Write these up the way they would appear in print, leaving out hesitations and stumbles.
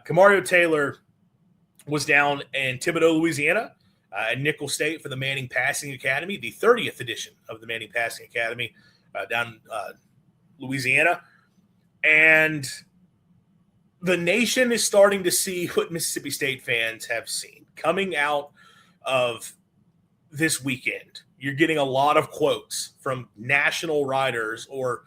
Kamario Taylor was down in Thibodaux, Louisiana, at Nicholls State for the Manning Passing Academy, the 30th edition of the Manning Passing Academy down Louisiana. And the nation is starting to see what Mississippi State fans have seen coming out of this weekend. You're getting a lot of quotes from national writers or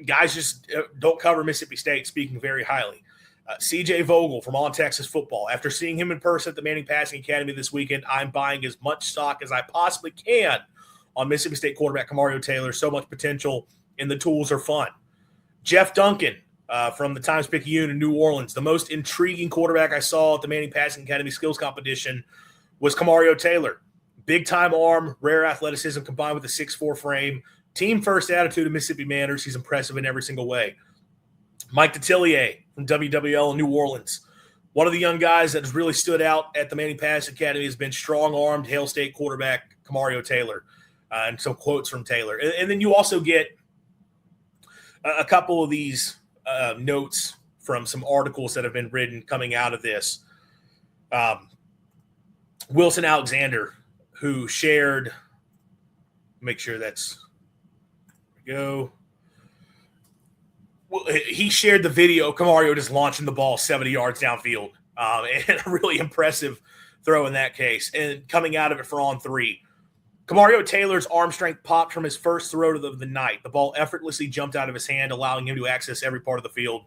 guys just don't cover Mississippi State speaking very highly. CJ Vogel from On Texas Football. After seeing him in person at the Manning Passing Academy this weekend, I'm buying as much stock as I possibly can on Mississippi State quarterback Kamario Taylor. So much potential, and the tools are fun. Jeff Duncan from the Times-Picayune in New Orleans. The most intriguing quarterback I saw at the Manning Passing Academy skills competition was Kamario Taylor. Big-time arm, rare athleticism combined with a 6'4 frame. Team-first attitude of Mississippi Manners. He's impressive in every single way. Mike Detillier from WWL in New Orleans. One of the young guys that has really stood out at the Manning Passing Academy has been strong-armed Hail State quarterback Kamario Taylor. And some quotes from Taylor. And then you also get a couple of these notes from some articles that have been written coming out of this. Wilson Alexander, who shared, make sure that's, there we go. Well, he shared the video of Kamario just launching the ball 70 yards downfield. And a really impressive throw in that case. And coming out of it for on three. Kamario Taylor's arm strength popped from his first throw to the night. The ball effortlessly jumped out of his hand, allowing him to access every part of the field.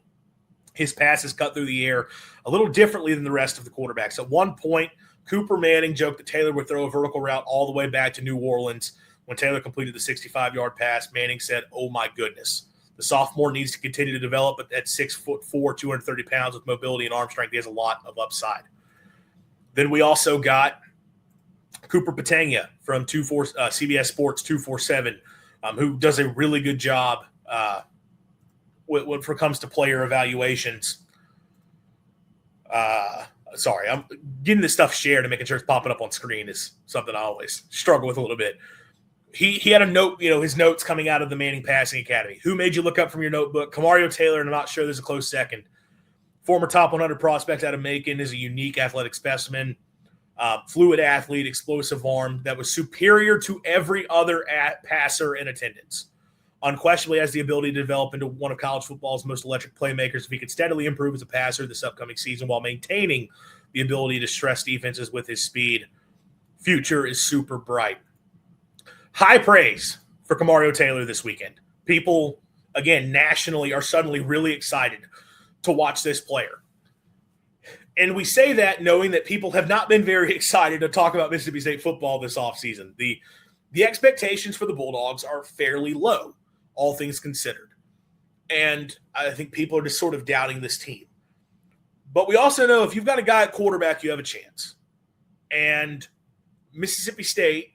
His passes cut through the air a little differently than the rest of the quarterbacks. At one point, Cooper Manning joked that Taylor would throw a vertical route all the way back to New Orleans. When Taylor completed the 65-yard pass, Manning said, "Oh my goodness." The sophomore needs to continue to develop, but at 6'4", 230 pounds with mobility and arm strength, he has a lot of upside. Then we also got Cooper Patanga from CBS Sports 247, who does a really good job when it comes to player evaluations. Sorry, I'm getting this stuff shared and making sure it's popping up on screen is something I always struggle with a little bit. He had a note, his notes coming out of the Manning Passing Academy. Who made you look up from your notebook? Kamario Taylor, and I'm not sure there's a close second. Former top 100 prospect out of Macon, is a unique athletic specimen. Fluid athlete, explosive arm that was superior to every other passer in attendance. Unquestionably has the ability to develop into one of college football's most electric playmakers if he could steadily improve as a passer this upcoming season while maintaining the ability to stress defenses with his speed. Future is super bright. High praise for Kamario Taylor this weekend. People, again, nationally are suddenly really excited to watch this player. And we say that knowing that people have not been very excited to talk about Mississippi State football this offseason. The expectations for the Bulldogs are fairly low, all things considered. And I think people are just sort of doubting this team. But we also know if you've got a guy at quarterback, you have a chance. And Mississippi State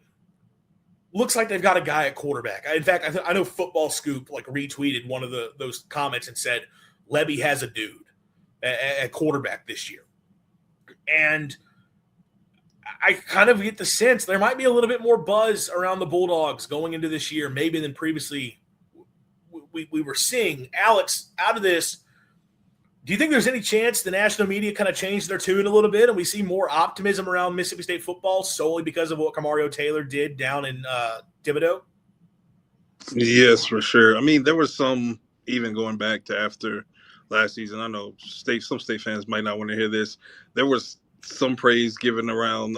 looks like they've got a guy at quarterback. In fact, I know Football Scoop retweeted one of those comments and said, Lebby has a dude at quarterback this year. And I kind of get the sense there might be a little bit more buzz around the Bulldogs going into this year, maybe than previously we were seeing. Alex, out of this, do you think there's any chance the national media kind of changed their tune a little bit and we see more optimism around Mississippi State football solely because of what Kamario Taylor did down in Thibodaux? Yes, for sure. I mean, there was some even going back to after last season. I know some state fans might not want to hear this. There was some praise given around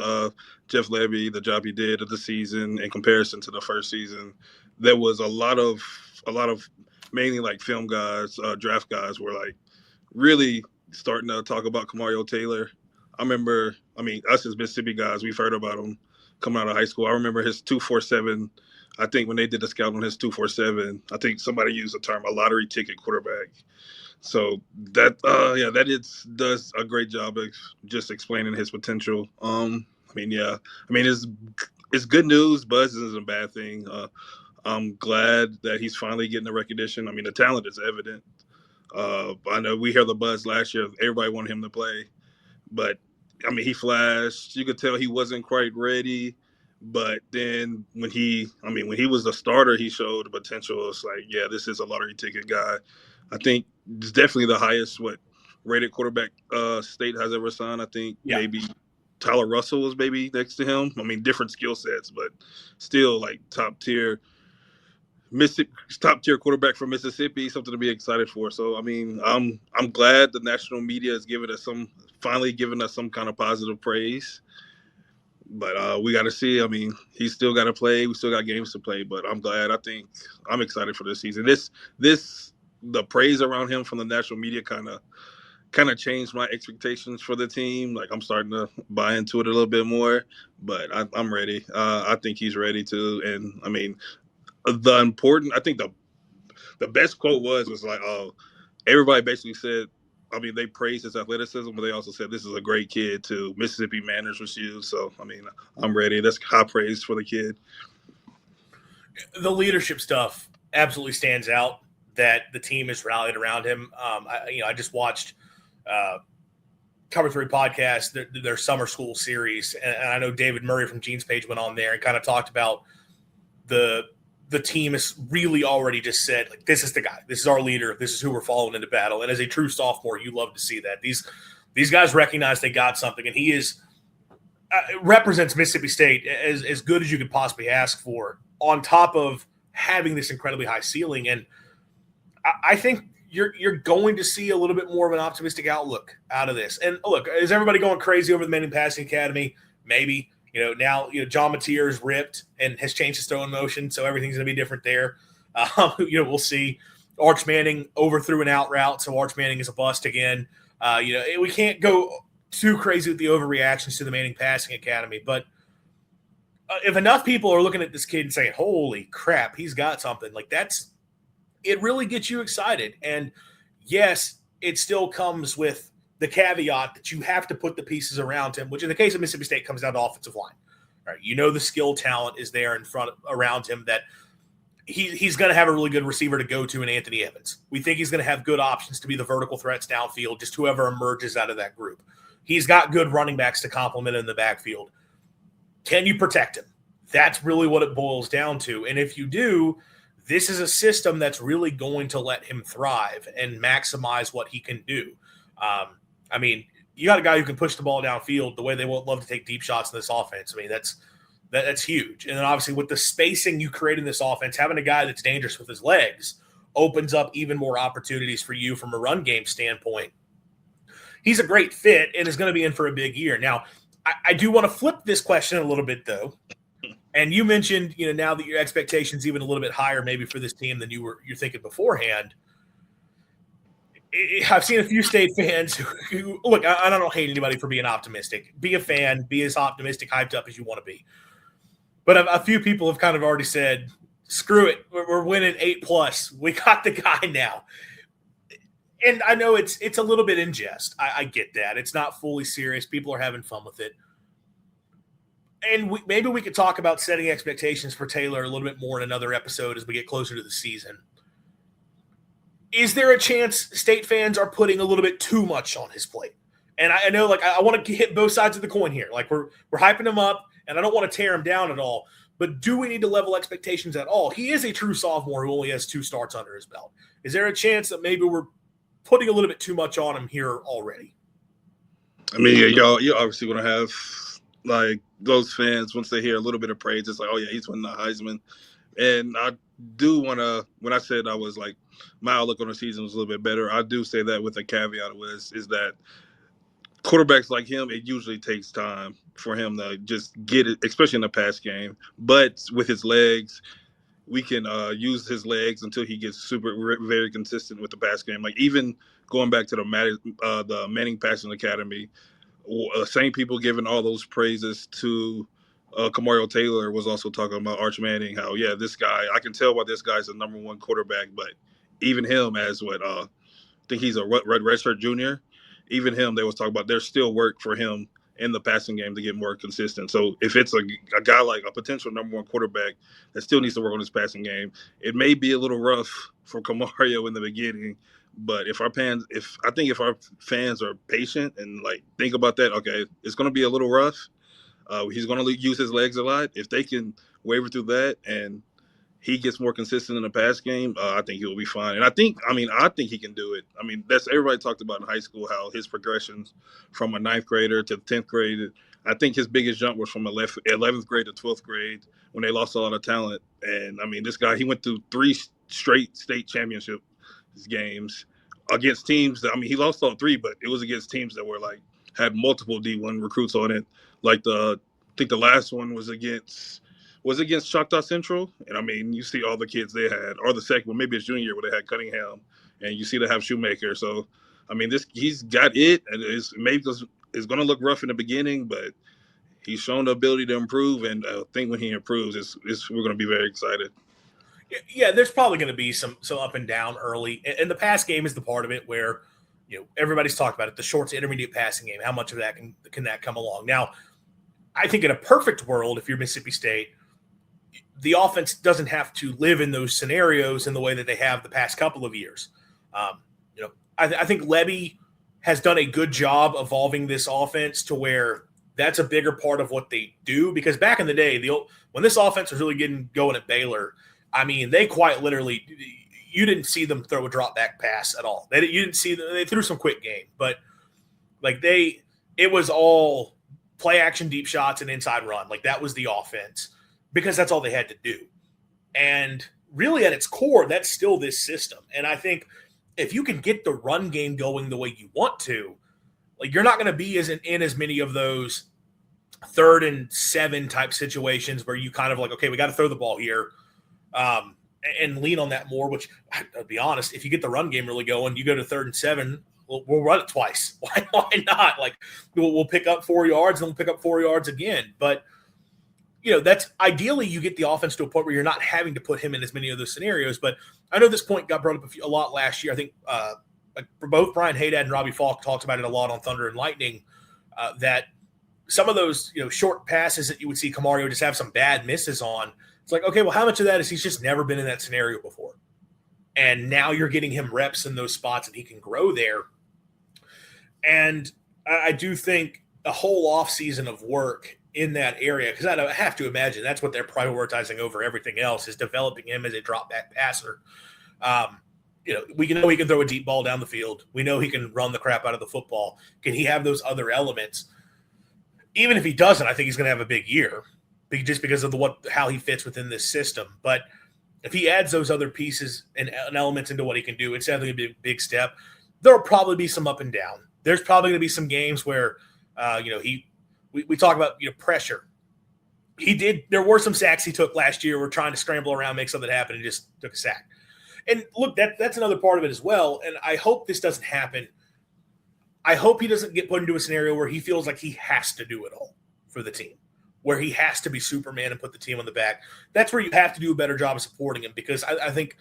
Jeff Lebby, the job he did of the season in comparison to the first season. There was a lot of mainly film guys, draft guys were really starting to talk about Kamario Taylor. Us as Mississippi guys, we've heard about him coming out of high school. I remember his 247. I think when they did the scout on his 247, I think somebody used the term a lottery ticket quarterback. So that does a great job of just explaining his potential. It's good news. Buzz isn't a bad thing. I'm glad that he's finally getting the recognition. I mean, the talent is evident. I know we heard the buzz last year. Everybody wanted him to play, but he flashed. You could tell he wasn't quite ready. But then when he was the starter, he showed the potential. It's this is a lottery ticket guy. I think it's definitely the highest rated quarterback State has ever signed. I think Yeah. maybe Tyler Russell was maybe next to him. I mean, different skill sets, but still like top tier quarterback from Mississippi, something to be excited for. So I mean, I'm glad the national media is finally giving us some kind of positive praise. But we got to see. I mean, he's still got to play. We still got games to play. But I'm glad. I think I'm excited for this season. The praise around him from the national media kind of changed my expectations for the team. Like I'm starting to buy into it a little bit more. But I'm ready. I think he's ready to. And I mean, I think the best quote was like, oh, everybody basically said, I mean, they praised his athleticism, but they also said this is a great kid too. Mississippi manners was used. So, I mean, I'm ready. That's high praise for the kid. The leadership stuff absolutely stands out, that the team has rallied around him. I just watched Cover 3 podcast, their summer school series, and I know David Murray from Gene's Page went on there and kind of talked about the team has really already just said, like, this is the guy. This is our leader. This is who we're following into battle. And as a true sophomore, you love to see that. These guys recognize they got something, and he represents Mississippi State as good as you could possibly ask for, on top of having this incredibly high ceiling. And I think you're going to see a little bit more of an optimistic outlook out of this. And look, is everybody going crazy over the Manning Passing Academy? Maybe. Now, John Mateer is ripped and has changed his throwing motion, so everything's going to be different there. We'll see. Arch Manning overthrew an out route, so Arch Manning is a bust again. We can't go too crazy with the overreactions to the Manning Passing Academy, but if enough people are looking at this kid and saying, holy crap, he's got something, like it really gets you excited. And yes, it still comes with the caveat that you have to put the pieces around him, which in the case of Mississippi State comes down to offensive line. All right, the skill talent is there around him, that he's going to have a really good receiver to go to in Anthony Evans. We think he's going to have good options to be the vertical threats downfield, just whoever emerges out of that group. He's got good running backs to complement him in the backfield. Can you protect him? That's really what it boils down to. And if you do, this is a system that's really going to let him thrive and maximize what he can do. You got a guy who can push the ball downfield the way they won't love to take deep shots in this offense. I mean, that's huge. And then obviously with the spacing you create in this offense, having a guy that's dangerous with his legs opens up even more opportunities for you from a run game standpoint. He's a great fit and is going to be in for a big year. Now, I do want to flip this question a little bit, though. And you mentioned, now that your expectations even a little bit higher maybe for this team than you're thinking beforehand. I've seen a few State fans who look, I don't hate anybody for being optimistic. Be a fan, be as optimistic, hyped up as you want to be. But a few people have kind of already said, screw it, we're winning 8+. We got the guy now. And I know it's a little bit in jest. I get that. It's not fully serious. People are having fun with it. And maybe we could talk about setting expectations for Taylor a little bit more in another episode as we get closer to the season. Is there a chance State fans are putting a little bit too much on his plate? And I know, I want to hit both sides of the coin here. Like, we're hyping him up, and I don't want to tear him down at all. But do we need to level expectations at all? He is a true sophomore who only has 2 starts under his belt. Is there a chance that maybe we're putting a little bit too much on him here already? I mean, you're obviously going to have, like, those fans, once they hear a little bit of praise, it's like, oh, yeah, he's winning the Heisman. And I do want to, when I said I was like, my outlook on the season was a little bit better, I do say that with a caveat is that quarterbacks like him, it usually takes time for him to just get it, especially in the pass game. But with his legs, we can use his legs until he gets very consistent with the pass game. Like, even going back to the Manning Passing Academy, same people giving all those praises to Kamario Taylor was also talking about Arch Manning, how, yeah, this guy, I can tell why this guy's the number 1 quarterback, but even him as I think he's a redshirt junior, even him, they was talking about there's still work for him in the passing game to get more consistent. So if it's a guy like a potential number 1 quarterback that still needs to work on his passing game, it may be a little rough for Kamario in the beginning. But if our fans are patient and think about that, okay, it's going to be a little rough. He's going to use his legs a lot. If they can waver through that and he gets more consistent in the pass game, I think he'll be fine. And I think he can do it. I mean, that's everybody talked about in high school how his progressions from a ninth grader to 10th grade. I think his biggest jump was from 11th grade to 12th grade when they lost a lot of talent. And I mean, this guy, he went through 3 straight state championship games against teams that, I mean, he lost all 3, but it was against teams that were like had multiple D1 recruits on it. Like I think the last one was against Choctaw Central, and I mean, you see all the kids they had, or the second one, maybe it's junior year where they had Cunningham, and you see they have Shoemaker. So, I mean, he's got it, and it's going to look rough in the beginning, but he's shown the ability to improve, and I think when he improves, we're going to be very excited. Yeah, there's probably going to be some up and down early, and the pass game is the part of it where everybody's talked about it, the short to intermediate passing game. How much of that can that come along? Now, I think in a perfect world, if you're Mississippi State, the offense doesn't have to live in those scenarios in the way that they have the past couple of years. I think Lebby has done a good job evolving this offense to where that's a bigger part of what they do. Because back in the day, when this offense was really getting going at Baylor, I mean, they quite literally – you didn't see them throw a drop back pass at all. You didn't see them. They threw some quick game, but like it was all play action, deep shots, and inside run. Like that was the offense because that's all they had to do. And really at its core, that's still this system. And I think if you can get the run game going the way you want to, like you're not going to be in as many of those 3rd and 7 type situations where you kind of like, okay, we got to throw the ball here. And lean on that more, which I'll be honest, if you get the run game really going, you go to 3rd and 7, we'll run it twice. Why not? Like we'll pick up 4 yards and we'll pick up 4 yards again. But, that's ideally you get the offense to a point where you're not having to put him in as many of those scenarios. But I know this point got brought up a lot last year. I think for both Brian Haydad and Robbie Falk talked about it a lot on Thunder and Lightning, that some of those, short passes that you would see Kamario just have some bad misses on. It's like, okay, well, how much of that is he's just never been in that scenario before? And now you're getting him reps in those spots and he can grow there. And I do think a whole offseason of work in that area, because I have to imagine that's what they're prioritizing over everything else, is developing him as a drop back passer. We know he can throw a deep ball down the field. We know he can run the crap out of the football. Can he have those other elements? Even if he doesn't, I think he's going to have a big year, just because of how he fits within this system. But if he adds those other pieces and elements into what he can do, it's definitely a big step. There will probably be some up and down. There's probably going to be some games where, we talk about pressure. There were some sacks he took last year. We're trying to scramble around, make something happen, and just took a sack. And look, that's another part of it as well. And I hope this doesn't happen. I hope he doesn't get put into a scenario where he feels like he has to do it all for the team, where he has to be Superman and put the team on the back. That's where you have to do a better job of supporting him, because I think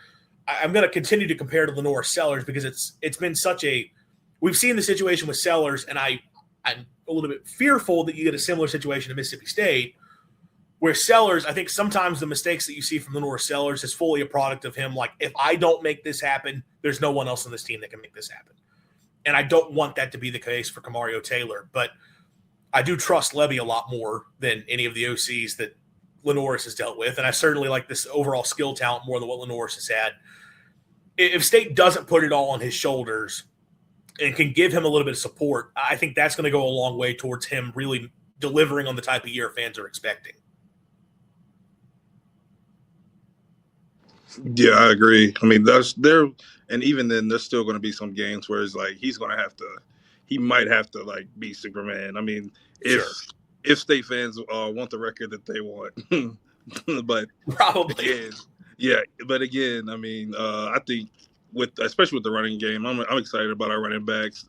I'm going to continue to compare to Lenore Sellers, because it's been such a – we've seen the situation with Sellers, and I'm a little bit fearful that you get a similar situation to Mississippi State, where Sellers, I think sometimes the mistakes that you see from Lenore Sellers is fully a product of him. Like, if I don't make this happen, there's no one else on this team that can make this happen. And I don't want that to be the case for Kamario Taylor, but I do trust Lebby a lot more than any of the OCs that Lenoris has dealt with. And I certainly like this overall skill talent more than what Lenoris has had. If State doesn't put it all on his shoulders and can give him a little bit of support, I think that's going to go a long way towards him really delivering on the type of year fans are expecting. Yeah, I agree. I mean, and even then, there's still going to be some games where it's like he might have to like be Superman. I mean, if State fans want the record that they want, but probably, but again, I mean, I think especially with the running game, I'm excited about our running backs.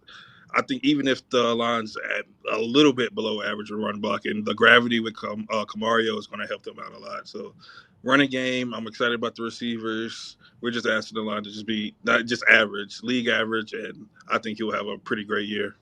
I think even if the line's at a little bit below average in run blocking, the gravity with Kamario is going to help them out a lot. So, running game, I'm excited about the receivers. We're just asking the line to just be not just average, league average, and I think he'll have a pretty great year.